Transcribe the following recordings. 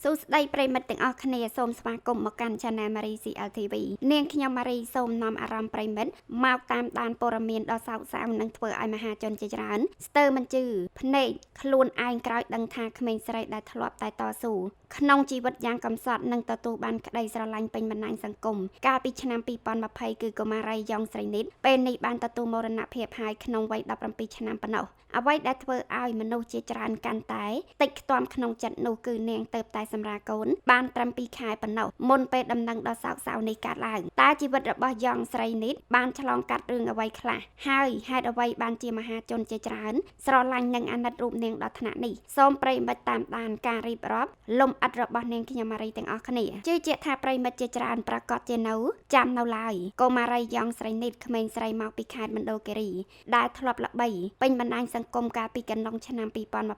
សួស្តីប្រិមិត្តទាំងអស់គ្នាសូមស្វាគមន៍មកកាន់ Channel Marie CLTV នាងខ្ញុំ Marie សូមនាំអារម្មណ៍ប្រិមិត្តមកតាមដានព័ត៌មានដ៏សោកសៅនឹងធ្វើឲ្យមហាជនជាច្រើនស្ទើរមិនជឿភ្នែកខ្លួនឯងក្រោយដឹងថាក្មេងស្រីដែលធ្លាប់តែតស៊ូក្នុងជីវិតយ៉ាងកំសត់នឹងទទួលបានក្តីស្រឡាញ់ពេញបណ្ដាញសង្គមកាលពីឆ្នាំ2020គឺកុមារីយ៉ងស្រីនីតពេលនេះបានទទួលមរណភាពហើយក្នុងវ័យ17ឆ្នាំប៉ុណ្ណោះអ្វីដែលធ្វើឲ្យមនុស្សជាច្រើនកាន់តែតិចខ្ទាំក្នុងចិត្តនោះគឺនាងទៅតែសម្រាកូនបានត្រឹម2ខែប៉ុណ្ណោះមុនពេលដំណឹងដ៏សោកសៅនេះកើតឡើងតើជីវិតរបស់យ៉ងស្រីនីតបានឆ្លងកាត់រឿងអ្វីខ្លះហើយហេតុអ្វីបានជាមហាជនជាច្រើនស្រឡាញ់និងអាណិតរូបនាងដល់ថ្នាក់នេះសូមប្រិយមិត្តតាមដានការរៀបរាប់លំអិតរបស់នាងខ្ញុំម៉ារីទាំងអស់គ្នាជឿជាក់ថាប្រិយមិត្តជាច្រើនប្រកាសជានៅចាំនៅឡើយកុមារីយ៉ងស្រីនីតក្មេងស្រីមកពីខេត្តមណ្ឌលគិរីដែលធ្លាប់ល្បីពេញបណ្ដាញសង្គមកាលពីកន្លងឆ្នាំ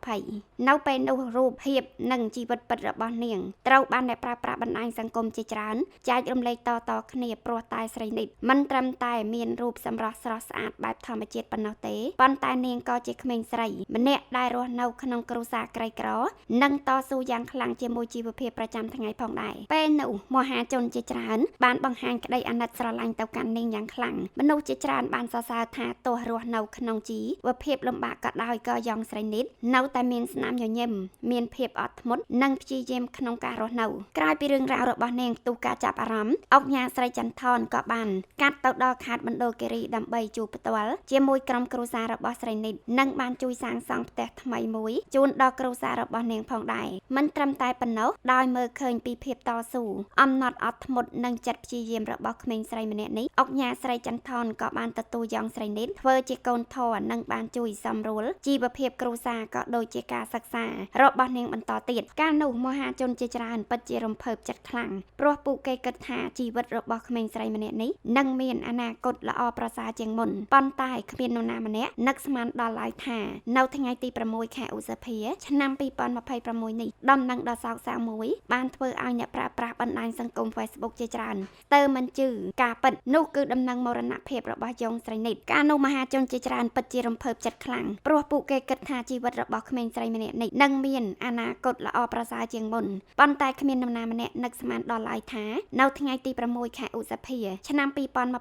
2020នៅពេលនោះរូបភាពនិងជីវិតពិតរបស់នាងត្រូវបានអ្នកប្រើប្រាស់បណ្ដាញសង្គមជាច្រើនចែករំលែកតគ្នាព្រោះតែស្រីនីតមិនត្រឹមតែមានរូបសម្រស់ស្រស់ស្អាតបែបធម្មជាតិប៉ុណ្ណោះទេប៉ុន្តែនាងក៏ជាក្មេងស្រីម្នាក់ដែលរស់នៅក្នុងគ្រួសារក្រីក្រនិងតស៊ូយ៉ាងខ្លាំងជាមួយជីវភាពប្រចាំថ្ងៃផងដែរពេលនោះមហាជនជាច្រើនបានបង្ហាញក្តីអាណិតស្រឡាញ់ទៅកាន់នាងយ៉ាងខ្លាំងមនុស្សជាច្រើនបានសរសើរថាទោះរស់នៅក្នុងជីវភាពលំបាកក៏ដោយក៏យ៉ងស្រីនីតនៅតែមានស្នាមញញឹមមានភាពអត់ធ្មត់និងព្យាយាមក្នុងការរស់នៅក្រោយពីរឿងរ៉ាវរបស់នាងផ្ទុះការចាប់អារម្មណ៍អុកញ៉ាស្រីចន្ទថនក៏បានកាត់ទៅដល់ខេត្តមណ្ឌលគិរីដើម្បីជួបផ្ទាល់ជាមួយក្រុមគ្រួសាររបស់ស្រីនីតនិងបានជួយសាងសង់ផ្ទះថ្មីមួយជូនដល់គ្រួសាររបស់នាងផងដែរមិនត្រឹមតែប៉ុណ្ណោះដោយមើលឃើញពីភាពតស៊ូអំណត់អត់ធ្មត់និងចិត្តព្យាយាមរបស់ក្មេងស្រីម្នាក់នេះអុកញ៉ាស្រីចន្ទថនក៏បានទទួលយ៉ងស្រីនីតធ្វើជាកូនធរនិងបានជួយសម្រួលជីវភាពគ្រួសារក៏ដូចជាការសិក្សារបស់នាងបន្តទៀតកាលនោះមហាជនជាច្រើនពិតជារំភើបចិត្តខ្លាំងព្រោះពួកគេគិតថាជីវិតរបស់ក្មេងស្រីម្នាក់នេះនឹងមានអនាគតល្អប្រសើរជាងមុនប៉ុន្តែគ្មាននរណាម្នាក់នឹកស្មានដល់ឡើយថានៅថ្ងៃទី6ខែឧសភាឆ្នាំ2026នេះដំណឹងដ៏សោកសៅមួយបានធ្វើឲ្យអ្នកប្រើប្រាស់បណ្ដាញសង្គម Facebook ជាច្រើនស្ទើរមិនជឿការពិតនោះគឺដំណឹងមរណភាពរបស់យ៉ងស្រីនីតកាលនោះមហាជនជាច្រើនពិតជារំភើបចិត្តខ្លាំងព្រោះពួកគេគិតថាជីវិតរបស់ក្មេងស្រីម្នាក់នេះនឹងមានអនាគតល្អប្រសើរជាងមុនប៉ុន្តែគ្មាននរណាម្នាក់នឹកស្មានដល់ឡើយថានៅថ្ងៃទី6ខែឧសភាឆ្នាំ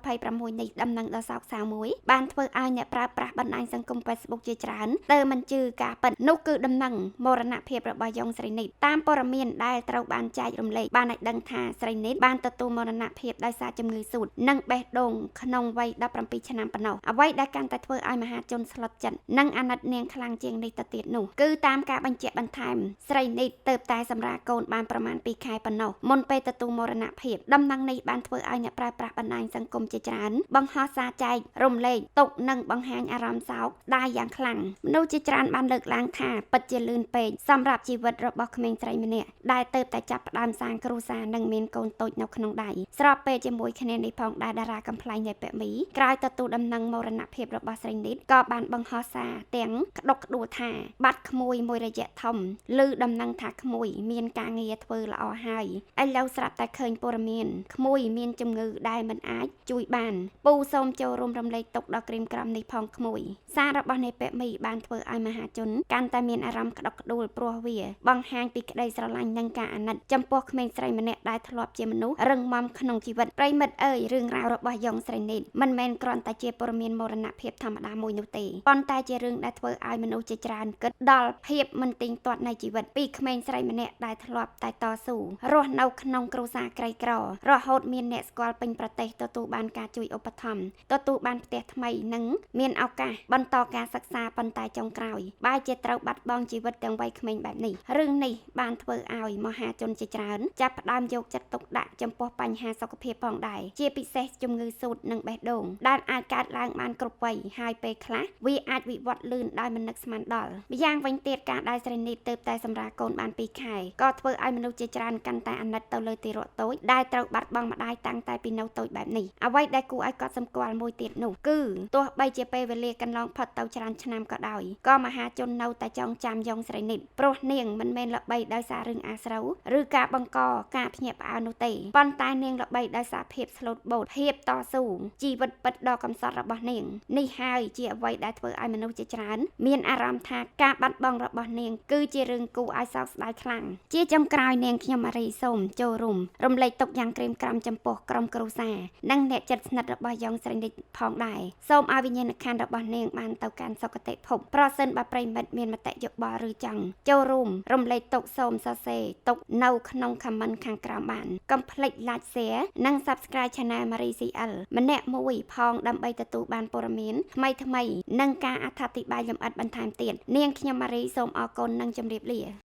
2026នេះដំណឹងដ៏សោកសៅមួយបានធ្វើឲ្យអ្នកប្រើប្រាស់បណ្ដាញសង្គម Facebook ជាច្រើនស្ទើរមិនជឿការពិតនោះគឺដំណឹងមរណភាពរបស់យ៉ងស្រីនីតតាមព័ត៌មានដែលត្រូវបានចែករំលែកបានឲ្យដឹងថាស្រីនីតបានទទួលមរណភាពដោយសារជំងឺសួតនិងបេះដូងក្នុងវ័យ17ឆ្នាំប៉ុណ្ណោះអ្វីដែលកាន់តែធ្វើឲ្យមហាជនស្លុតចិត្តនិងអាណិតនាងខ្លាំងជាងនេះទៅទៀតនោះគឺតាមការបញ្ជាក់បន្ថែមស្រីនីតទៅតែសម្រាកូនបានប្រមាណ2ខែប៉ុណ្ណោះមុនពេលទទួលមរណភាពដំណឹងនេះបានធ្វើឲ្យអ្នកប្រើប្រាស់បណ្ដាញសង្គមជាច្រើនបង្ហោះសារចែករំលែកទុកនិងបង្ហាញអារម្មណ៍សោកស្ដាយយ៉ាងខ្លាំងមនុស្សជាច្រើនបានលើកឡើងថាពិតជាលឿនពេកសម្រាប់ជីវិតរបស់ក្មេងស្រីម្នាក់ដែលទៅតែចាប់ផ្ដើមសាងគ្រួសារនិងមានកូនតូចនៅក្នុងដៃស្របពេលជាមួយគ្នានេះផងដែរតារាកំប្លែងនៃពាក់មីក្រោយទទួលដំណឹងមរណភាពរបស់ស្រីនីតក៏បានបង្ហោះសារទាំងក្តុកក្តួលថាបាត់ក្មួយមួយរយៈធំឮដំណឹងថាក្មួយមានការងារធ្វើល្អហើយឥឡូវស្រាប់តែឃើញព័ត៌មានក្មួយមានជំងឺដែលមិនអាចជួយបានពូសូមចូលរួមរំលែកទុកដល់ក្រៀមក្រំនេះផងក្មួយសាររបស់នៃពាក់មីបានធ្វើឲ្យមហាជនកាន់តែមានអារម្មណ៍ក្តុកក្តួលព្រោះវាបង្ហាញពីក្តីស្រឡាញ់និងការអាណិតចំពោះក្មេងស្រីម្នាក់ដែលធ្លាប់ជាមនុស្សរឹងមាំក្នុងជីវិតប្រិមិត្តអើយរឿងរ៉ាវរបស់យ៉ងស្រីនីតមិនមែនគ្រាន់តែជាព័ត៌មានមរណភាពធម្មតាមួយនោះទេប៉ុន្តែជារឿងដែលធ្វើឲ្យមនុស្សជាច្រើនគិតដល់ភាពមិនទៀងទាត់នៃជីវិតពីក្មេងស្រីម្នាក់ដែលធ្លាប់តែតស៊ូរស់នៅក្នុងគ្រួសារក្រីក្ររហូតមានអ្នកស្គាល់ពេញប្រទេសទទួលបានការជួយឧបត្ថម្ភទទួលបានផ្ទះថ្មីនិងមានឱកាសបន្តការសិក្សាប៉ុន្តែចុងក្រោយបែរជាត្រូវបាត់បង់ជីវិតទាំងវ័យក្មេងបែបនេះរឿងនេះបានធ្វើឲ្យមហាជនជាច្រើនចាប់ផ្ដើមយកចិត្តទុកដាក់ចំពោះបញ្ហាសុខភាពផងដែរជាពិសេសជំងឺសួតនិងបេះដូងដែលអាចកើតឡើងបានគ្រប់វ័យហើយពេលខ្លះវាអាចវិវត្តលឿនដោយមិននឹកស្មានដល់ម្យ៉ាងវិញទៀតការដែលស្រីនីតទៅតែសម្រាកូនបាន2ខែក៏ធ្វើឲ្យមនុស្សជាច្រើនកាន់តែអាណិតទៅលើទារកតូចដែលត្រូវបាត់បង់ម្ដាយតាំងតែពីនៅតូចបែបនេះអ្វីដែលគួរឲ្យកត់សម្គាល់មួយទៀតនោះគឺទោះបីជាពេលវេលាកន្លងផុតទៅច្រើនឆ្នាំក៏ដោយក៏មហាជននៅតែចងចាំយ៉ងស្រីនីតព្រោះនាងមិនមែនល្បីដោយ សាររឿងអាស្រ័យឬការបង្កការភ្ញាក់ផ្អើលនោះទេប៉ុន្តែនាងល្បីដោយសារភាពស្លូតបូតភាពតស៊ូជីវិតពិតដ៏កំសត់របស់នាងនេះហើយជាអ្វីដែលធ្វើឲ្យមនុស្សជាច្រើនមានអារម្មណ៍ថាការបាត់បង់របស់នាងគឺជារឿងគួរឲ្យសោកស្ដាយខ្លាំងជាចុងក្រោយនាងខ្ញុំម៉ារីសូមចូលរួមរំលែកទុកយ៉ាងក្រៀមក្រំចំពោះក្រុមគ្រួសារនិងអ្នកជិតស្និទ្ធរបស់យ៉ងស្រីនេះផងដែរសូមឲ្យវិញ្ញាណក្ខន្ធរបស់នាងបានទៅកាន់សុគតិភពប្រសិនបើប្រិមិត្តមានមតិយោបល់ឬចង់ចូលរួមរំលែកទុកសូមសរសេរទុកនៅក្នុង comment ខាងក្រោមបានកុំភ្លេច like share និង subscribe channel Marie CL ម្នាក់មួយផងដើម្បីទទួលបានព័ត៌មានថ្មីៗនិងការអត្ថាធិប្បាយលម្អិតបន្ថែមទៀតនាងខ្ញុំម៉ារីសូមអរគុណនិងជម្រាបលា